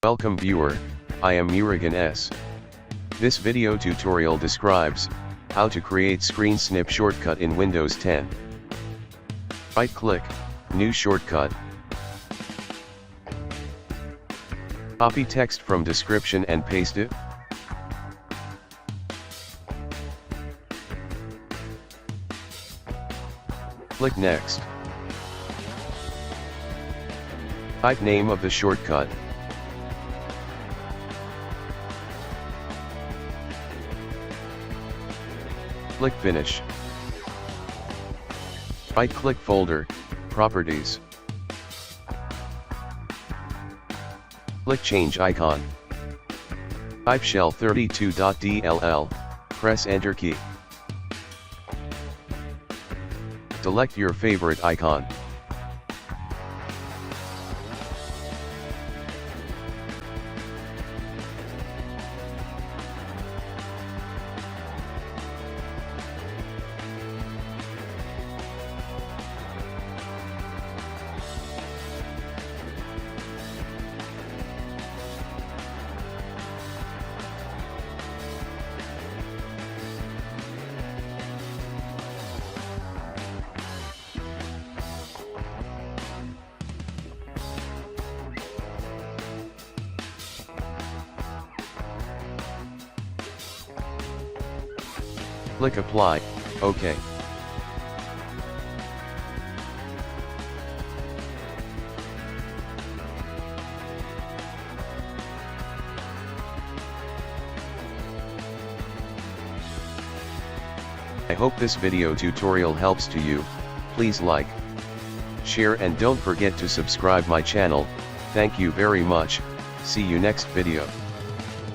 Welcome viewer, I am Murugan S. This video tutorial describes how to create screen snip shortcut in Windows 10. Right click, New Shortcut. Copy text from description and paste it. Click Next. Type name of the shortcut. Click Finish. Right-click Folder, Properties. Click Change Icon. Type shell32.dll, press Enter key. Select your favorite icon. Click Apply, OK. I hope this video tutorial helps to you. Please like, share and don't forget to subscribe my channel. Thank you very much. See you next video.